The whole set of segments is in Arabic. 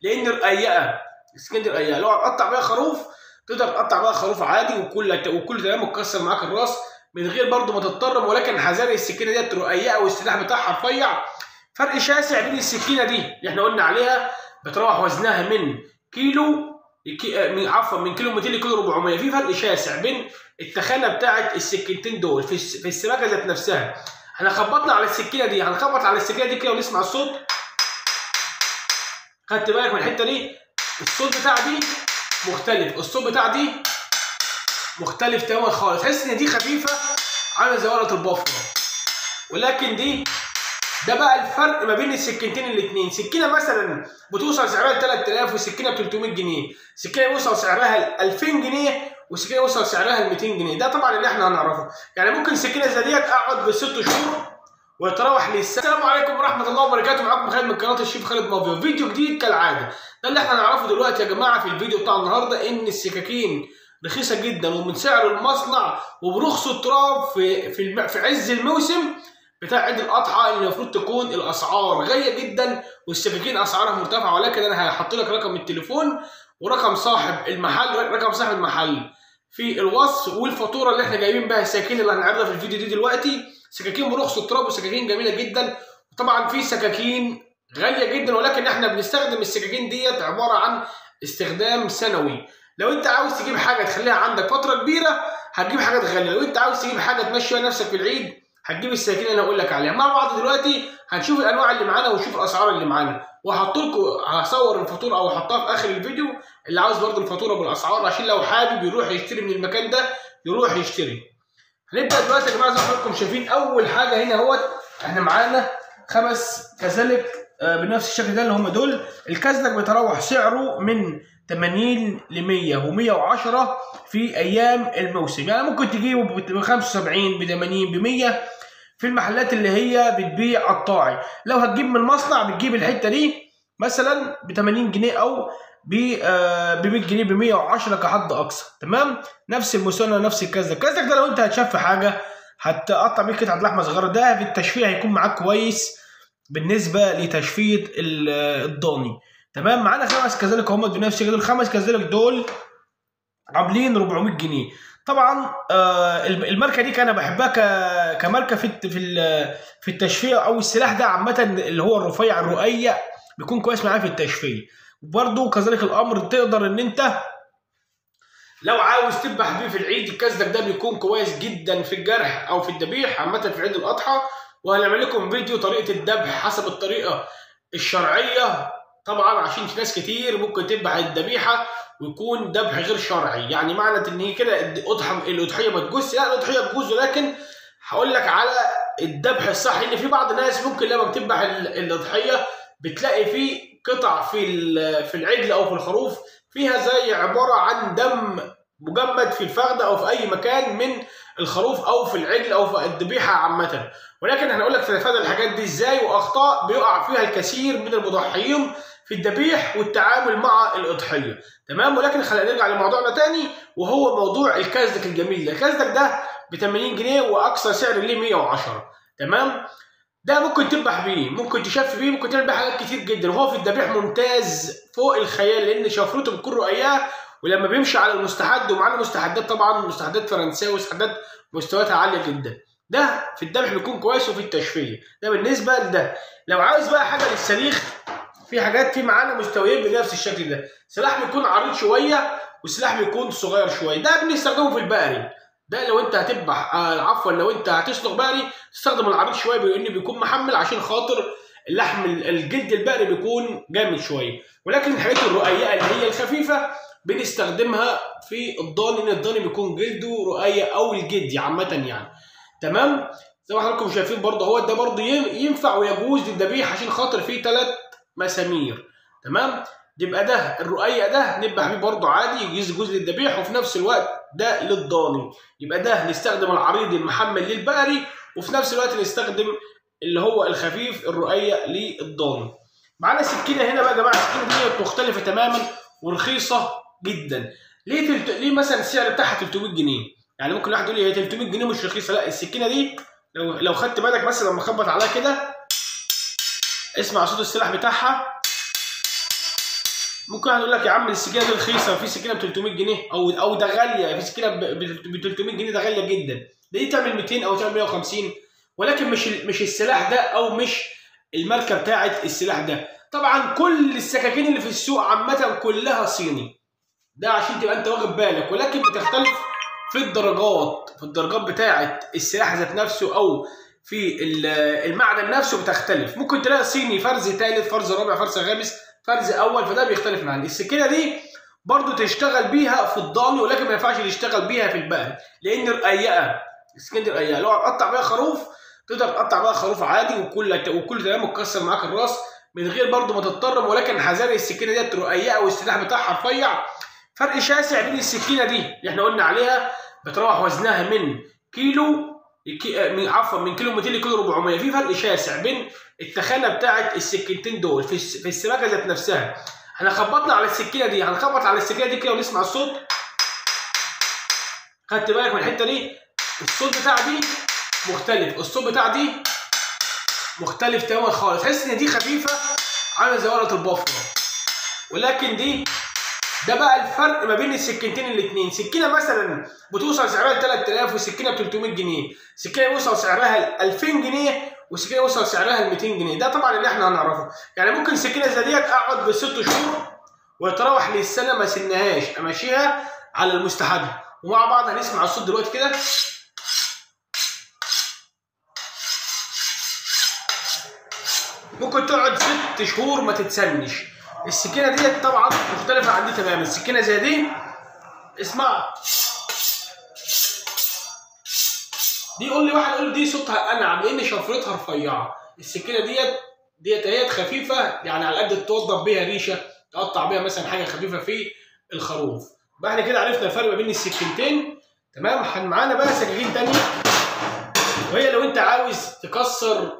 بيها، لان رقيقه. السكينه دي رقيقه، لو هتقطع بيها خروف تقدر تقطع بيها خروف عادي وكل تمام وتكسر معاك الراس من غير برضو ما تتطرم، ولكن حذاري السكينه ديت رقيقه والسلاح بتاعها رفيع. فرق شاسع بين السكينه دي اللي احنا قلنا عليها بتروح وزنها من كيلو من كيلو 200 لكيلو 400. في فرق شاسع بين التخانه بتاعت السكينتين دول في السباكه ذات نفسها. احنا خبطنا على السكينه دي، هنخبط على السكينه دي كده ونسمع الصوت. خدت بالك من الحته دي؟ الصوت بتاع دي مختلف، الصوت بتاع دي مختلف تماما خالص. تحس ان دي خفيفه عامله زي ورقه البفره، ولكن دي ده بقى الفرق ما بين السكينتين الاثنين. سكينه مثلا بتوصل سعرها ل 3000 والسكينه ب 300 جنيه، سكينه بيوصل سعرها ل 2000 جنيه وسكينه بيوصل سعرها ل 200 جنيه. ده طبعا اللي احنا هنعرفه. يعني ممكن سكينه زي ديت اقعد ب6 شهور ويتراوح للسنه. السلام عليكم ورحمه الله وبركاته، معاكم خالد من قناه الشيف خالد مافيا، فيديو جديد كالعاده. ده اللي احنا هنعرفه دلوقتي يا جماعه في الفيديو بتاع النهارده، ان السكاكين رخيصه جدا ومن سعر المصنع وبرخص التراب في عز الموسم بتاع عيد الاضحى، اللي المفروض تكون الاسعار غاليه جدا والسكاكين اسعارها مرتفعه. ولكن انا هحط لك رقم التليفون ورقم صاحب المحل في الوصف، والفاتوره اللي احنا جايبين بها السكاكين اللي هنعرضها في الفيديو دي دلوقتي. سكاكين برخص التراب وسكاكين جميله جدا. طبعا في سكاكين غاليه جدا، ولكن احنا بنستخدم السكاكين ديت عباره عن استخدام سنوي. لو انت عاوز تجيب حاجه تخليها عندك فتره كبيره هتجيب حاجات غاليه، لو انت عاوز تجيب حاجه تمشي نفسك في العيد هتجيب السكاكين اللي انا هقول لك عليها. مع بعض دلوقتي هنشوف الانواع اللي معانا ونشوف الاسعار اللي معانا، وهحط لكم هصور الفاتوره او احطها في اخر الفيديو، اللي عاوز برضه الفاتوره بالاسعار عشان لو حابب يروح يشتري من المكان ده يروح يشتري. هنبدا دلوقتي يا جماعه. زي ما حضراتكم شايفين اول حاجه هنا اهوت احنا معانا 5 كذلك بنفس الشكل ده اللي هم دول. الكذلك بيتراوح سعره من 80 ل 100 و110 في ايام الموسم. يعني ممكن تجيبه ب 75 ب 80 ب 100 في المحلات اللي هي بتبيع قطاعي. لو هتجيب من المصنع بتجيب الحته دي مثلا ب 80 جنيه او ب 100 جنيه ب 110 كحد اقصى. تمام، نفس المسنه نفس الكذلك. الكذلك ده لو انت هتشفي حاجه هتقطع بيه قطعه لحمه صغيره، ده في التشفيه هيكون معاك كويس بالنسبه لتشفيه الضاني. تمام، معانا 5 كذلك هم بنفس الشكل. ال5 كذلك دول عاملين 400 جنيه. طبعا الماركه دي انا بحبها كماركه في التشفيه، او السلاح ده عامه اللي هو الرفيع الرقيق بيكون كويس معايا في التشفيه. وبرده كذلك الامر تقدر ان انت لو عاوز تذبح بيه في العيد، الكذلك ده بيكون كويس جدا في الجرح او في الذبيح عامه في عيد الاضحى. وهنعمل لكم فيديو طريقه الذبح حسب الطريقه الشرعيه، طبعا عشان في ناس كتير ممكن تذبح الذبيحه ويكون ذبح غير شرعي. يعني معنى ان هي كده الاضحيه ما تجوز، لا الاضحيه تجوز، ولكن هقول لك على الذبح الصح. ان في بعض الناس ممكن لما بتذبح الاضحيه بتلاقي في قطع في العجل او في الخروف فيها زي عباره عن دم مجمد في الفخذ او في اي مكان من الخروف او في العجل او في الذبيحه عامه. ولكن هنقول لك تتفادى الحاجات دي ازاي، واخطاء بيقع فيها الكثير من المضحيين في الذبيح والتعامل مع الاضحيه. تمام، ولكن خلينا نرجع لموضوعنا تاني، وهو موضوع الكذلك الجميل ده. الكذلك ده ب 80 جنيه واقصى سعر ليه 110. تمام، ده ممكن تذبح بيه، ممكن تشفي بيه، ممكن تعمل بيه حاجات كتير جدا، وهو في الذبيح ممتاز فوق الخيال، لان شفرته بتكون رقيقه ولما بيمشي على المستحد، ومعانا مستحدات طبعا مستحدات فرنساوي ومستحدات مستوياتها عاليه جدا. ده في الذبح بيكون كويس وفي التشفيه. ده بالنسبه لده. لو عاوز بقى حاجه للسليخ، في حاجات في معانا مستويين بنفس الشكل ده. سلاح بيكون عريض شويه وسلاح بيكون صغير شويه. ده بنستخدمه في البقري. ده لو انت هتذبح عفوا لو انت هتسلق بقري تستخدم العريض شويه، لان بيكون محمل عشان خاطر اللحم الجلد البقري بيكون جامد شويه. ولكن الحاجات الرقيقه اللي هي الخفيفه بنستخدمها في الضاني، ان الضاني بيكون جلده رقيق او الجدي عامه يعني. تمام، زي ما حضراتكم شايفين برضه هو ده برضه ينفع ويجوز للذبيح عشان خاطر فيه 3 مسامير. تمام، يبقى ده الرقيق ده نذبح بيه برضه عادي، يجوز للذبيح وفي نفس الوقت ده للضاني. يبقى ده نستخدم العريض المحمل للبقري، وفي نفس الوقت نستخدم اللي هو الخفيف الرقيق للضاني. معانا سكينه هنا بقى يا جماعه. السكينه دي مختلفه تماما ورخيصه جدا. ليه مثلا السعر بتاعها 300 جنيه؟ يعني ممكن واحد يقول لي هي 300 جنيه مش رخيصه. لا، السكينه دي لو خدت بالك مثلا لما اخبط عليها كده اسمع صوت السلاح بتاعها. ممكن واحد يقول لك يا عم السكينه دي رخيصه، في سكينه ب 300 جنيه او ده غاليه، في سكينه ب 300 جنيه ده غاليه جدا، دي تعمل 200 او تعمل 150، ولكن مش السلاح ده او مش الماركه بتاعه السلاح ده. طبعا كل السكاكين اللي في السوق عامه كلها صيني، ده عشان تبقى انت واخد بالك، ولكن بتختلف في الدرجات بتاعه السلاح ذات نفسه، او في المعدن نفسه بتختلف. ممكن تلاقي صيني فرز ثالث، فرز رابع، فرز خامس، فرز اول، فده بيختلف معانا. السكينه دي برضو تشتغل بيها في الضاني، ولكن ما ينفعش تشتغل بيها في البقري لان رقيقه. السكينه دي رقيقه، لو هتقطع بيها خروف تقدر تقطع بيها خروف عادي وكل تمام متكسر معاك الراس من غير برضو ما تتطرم، ولكن حذاري السكينه ديت رقيقه والسلاح بتاعها رفيع. فرق شاسع بين السكينه دي اللي احنا قلنا عليها بتروح وزنها من كيلو من كيلو 200 لكيلو 400، في فرق شاسع بين التخانه بتاعت السكينتين دول في السباكه ذات نفسها. احنا خبطنا على السكينه دي، هنخبط على السكينه دي كده ونسمع الصوت. خدت بالك من الحته دي؟ الصوت بتاع دي مختلف، الصوت بتاع دي مختلف تماما خالص. تحس ان دي خفيفه عامله زي ورقه البفره، ولكن دي ده بقى الفرق ما بين السكينتين الاثنين. سكينه مثلا بتوصل سعرها ل 3000 وسكينه ب 300 جنيه، سكينه بيوصل سعرها ل 2000 جنيه وسكينه بيوصل سعرها ل 200 جنيه. ده طبعا اللي احنا هنعرفه. يعني ممكن سكينه زي ديت اقعد ب6 شهور وتروح للسنه ما سنهاش، امشيها على المستحب. ومع بعض هنسمع الصوت دلوقتي كده. ممكن تقعد 6 شهور ما تتسنش. السكينه ديت طبعا مختلفه عن دي تماما. السكينه زي دي اسمع دي، يقول لي واحد يقول لي دي صوتها انعم لان شفرتها رفيعه. السكينه ديت هي خفيفه، يعني على قد توضب بيها ريشه، تقطع بيها مثلا حاجه خفيفه في الخروف. بقى احنا كده عرفنا الفرق ما بين السكينتين. تمام. معانا بقى سكاكين تانيه، وهي لو انت عاوز تكسر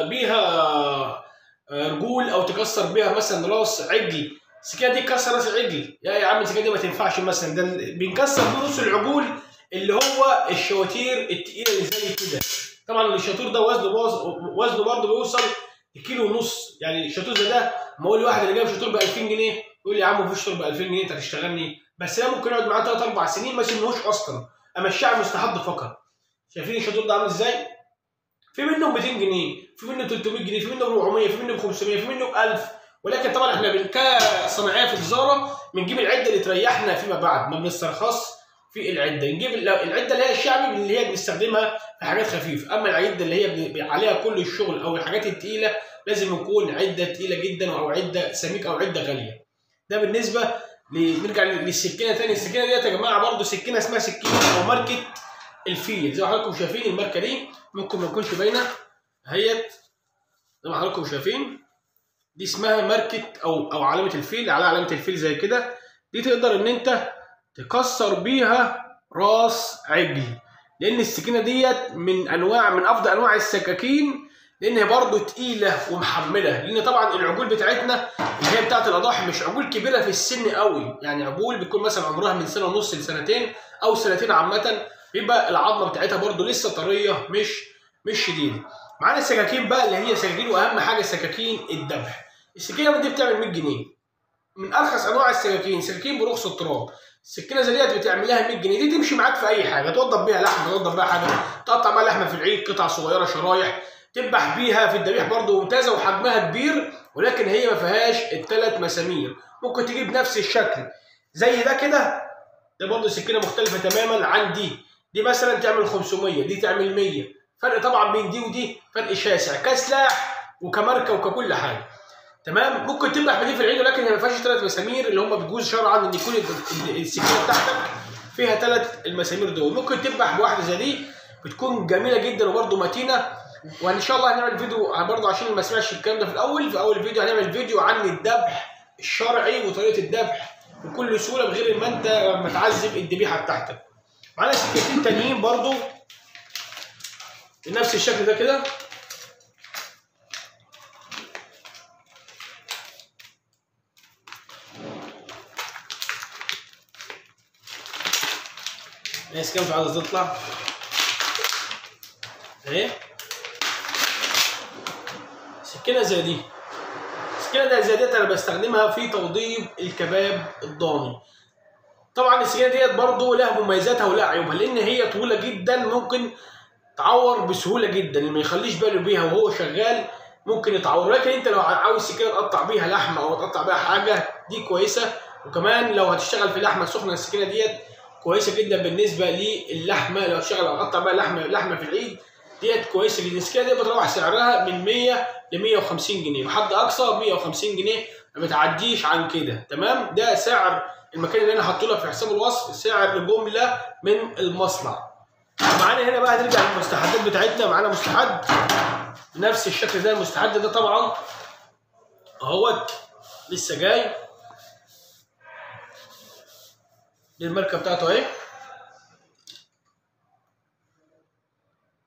بيها رجول او تكسر بيها مثلا راس عجل. السكينه دي تكسر راس العجل؟ يا عم السكينه دي ما تنفعش. مثلا ده بنكسر بيه راس العجول اللي هو الشواتير التقيله اللي زي كده. طبعا الشاطور ده وزنه برضه بيوصل لكيلو ونص. يعني الشاطور زي ده، ما اقول لواحد اللي جايب شاطور ب 2000 جنيه يقول لي يا عم مفيش شاطور ب 2000 جنيه انت هتشتغلني؟ بس انا ممكن اقعد معاه 3 4 سنين ما سنهوش اصلا، امشيه على المستحب فقط. شايفين الشاطور ده عامل ازاي؟ في منه 200 جنيه، في منه 300 جنيه، في منه 400، في منه 500، في منه 1000. ولكن طبعا احنا كصناعيه في التجاره بنجيب العده اللي تريحنا فيما بعد، ما بنسترخص في العده. نجيب العده اللي هي الشعبي اللي هي بنستخدمها في حاجات خفيفه، اما العده اللي هي عليها كل الشغل او الحاجات الثقيله لازم يكون عده ثقيله جدا او عده سميكه او عده غاليه. ده بالنسبه نرجع للسكينه ثاني. السكينه ديت يا جماعه برضو سكينه اسمها سكينه او ماركه الفيل. زي ما حضراتكم شايفين الماركه دي ممكن ما تكونش باينه اهيت، زي ما حضراتكم شايفين دي اسمها ماركه او علامه الفيل، على علامه الفيل زي كده. دي تقدر ان انت تكسر بيها راس عجل، لان السكينه ديت من افضل انواع السكاكين، لان هي برضه تقيله ومحمله. لان طبعا العجول بتاعتنا اللي هي بتاعت الاضاحي مش عجول كبيره في السن قوي، يعني عجول بتكون مثلا عمرها من سنه ونص لسنتين او سنتين عامه، بيبقى العظمه بتاعتها برضه لسه طريه مش شديده. معانا السكاكين بقى اللي هي سكاكين، واهم حاجه سكاكين الذبح. السكينه دي بتعمل 100 جنيه، من ارخص انواع السكاكين، سكاكين برخص التراب. السكينه زي ديت بتعمل لها 100 جنيه، دي تمشي معاك في اي حاجه، توضب بيها لحمه، توضب بيها حاجه، تقطع بيها لحمه في العيد قطع صغيره شرايح، تذبح بيها في الذبيح برضه ممتازه وحجمها كبير، ولكن هي ما فيهاش ال3 مسامير. ممكن تجيب نفس الشكل زي ده كده، ده برضه سكينه مختلفه تماما عن دي مثلا تعمل 500، دي تعمل 100. فرق طبعا بين دي ودي فرق شاسع كسلاح وكماركه وككل حاجه. تمام. ممكن تذبح بدي في العيد، ولكن هي ما فيهاش 3 مسامير اللي هم بيجوز شرعا ان يكون السكينه بتاعتك فيها 3 المسامير دول. ممكن تذبح بواحده زي دي بتكون جميله جدا وبرده متينه. وان شاء الله هنعمل فيديو برده عشان ما سمعش الكلام ده في اول الفيديو، هنعمل فيديو عن الذبح الشرعي وطريقه الذبح بكل سهوله بغير ما انت ما تعذب الذبيحه بتاعتك. معانا سكينتين تانيين برده بنفس الشكل ده كده. الناس كام عايزه تطلع اهي. سكينه زي دي السكينه ده زي ديت انا بستخدمها في توضيب الكباب الضاني. طبعا السكينه ديت برضو لها مميزاتها ولها عيوبها، لان هي طويله جدا ممكن تعور بسهوله جدا، اللي ما يخليش باله بيها وهو شغال ممكن يتعور. لكن انت لو عاوز سكينه تقطع بيها لحمه او تقطع بيها حاجه دي كويسه. وكمان لو هتشتغل في لحمه سخنه السكينه ديت كويسه جدا بالنسبه للحمه. لو هتشتغل او تقطع بيها لحمه في العيد ديت كويسه جدا. السكينه دي بتروح سعرها من 100 ل 150 جنيه، وحد اقصى 150 جنيه، ما بتعديش عن كده. تمام؟ ده سعر المكان اللي انا حاطه لك في حساب الوصف، سعر جمله من المصنع. معانا هنا بقى هنرجع للمستحدات بتاعتنا. معانا مستحد بنفس الشكل ده. المستحد ده طبعا اهوت لسه جاي، دي الماركه بتاعته اهي.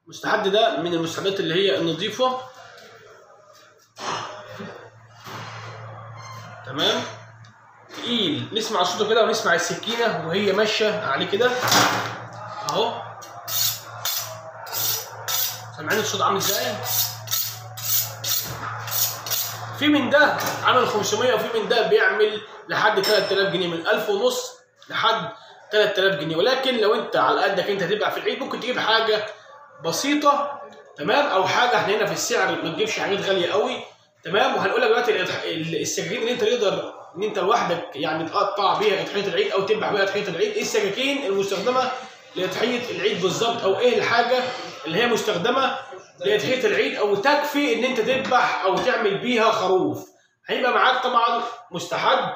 المستحد ده من المستحدات اللي هي النظيفه. تمام؟ تقيل، نسمع صوته كده ونسمع السكينه وهي ماشيه عليه كده اهو. سامعين الصوت عامل ازاي؟ في من ده عامل 500 وفي من ده بيعمل لحد 3000 جنيه، من 1500 لحد 3000 جنيه. ولكن لو انت على قدك انت هتبيع في العيد ممكن تجيب حاجه بسيطه. تمام؟ او حاجه احنا هنا في السعر ما تجيبش حاجات غاليه قوي. تمام؟ وهنقول لك دلوقتي السكاكين اللي انت تقدر ان انت لوحدك يعني تقطع بيها اضحيه العيد او تذبح بيها اضحيه العيد. ايه السكاكين المستخدمه لاضحيه العيد بالظبط، او ايه الحاجه اللي هي مستخدمه لأضحية العيد او تكفي ان انت تذبح او تعمل بيها خروف. هيبقى معاك طبعا مستحد،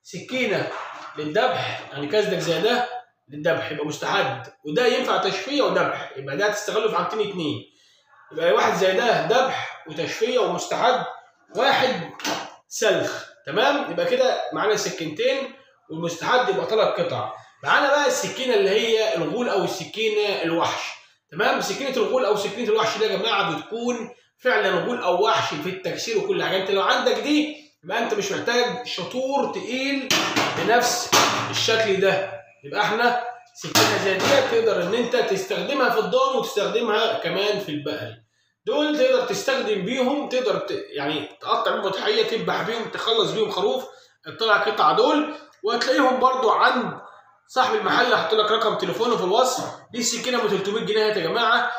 سكينه للذبح، يعني كاسدك زي ده للذبح يبقى مستحد، وده ينفع تشفيه وذبح، يبقى ده هتستغله في حاجتين اتنين. يبقى واحد زي ده ذبح وتشفيه ومستحد، واحد سلخ. تمام؟ يبقى كده معانا سكينتين، والمستحد يبقى 3 قطع. معانا بقى السكينه اللي هي الغول او السكينه الوحش. تمام؟ سكينه الغول او سكينه الوحش ده يا جماعه بتكون فعلا غول او وحش في التكسير وكل حاجه. انت لو عندك دي يبقى انت مش محتاج شطور تقيل بنفس الشكل ده. يبقى احنا سكينه زي دي تقدر ان انت تستخدمها في الضان وتستخدمها كمان في البقري. دول تقدر تستخدم بيهم، تقدر يعني تقطع بيهم ضحيه، تذبح بيهم، تخلص بيهم خروف. الطلع قطع دول وهتلاقيهم برضو عند صاحب المحل. هحط لك رقم تليفونه في الوصف. دي السكينه ب 300 جنيه يا جماعه،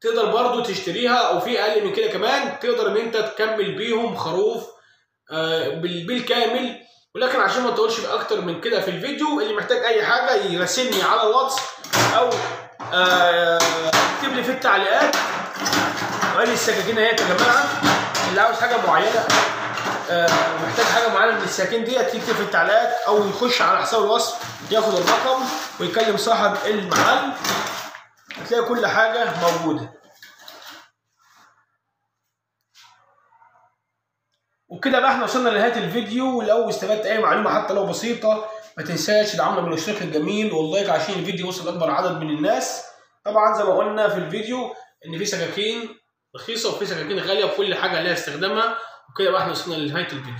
تقدر برضو تشتريها او في اقل من كده كمان، تقدر ان انت تكمل بيهم خروف بالكامل. ولكن عشان ما تقولش اكتر من كده في الفيديو، اللي محتاج اي حاجه يراسلني على الواتس او اكتب لي في التعليقات وقال لي السكاكين اهي يا جماعه. اللي عاوز حاجه معينه محتاج حاجه معينه من السكاكين دي تكتب في التعليقات او يخش على حساب الوصف ياخد الرقم ويكلم صاحب المحل، هتلاقي كل حاجه موجوده. وبكده بقى احنا وصلنا لنهايه الفيديو. ولو استفدت اي معلومه حتى لو بسيطه ما تنساش تدعمنا بالاشتراك الجميل واللايك عشان الفيديو يوصل لاكبر عدد من الناس. طبعا زي ما قلنا في الفيديو ان في سكاكين رخيصه وفي سكاكين غاليه وكل حاجه لها استخدامها. وكده بقى احنا وصلنا لنهايه الفيديو.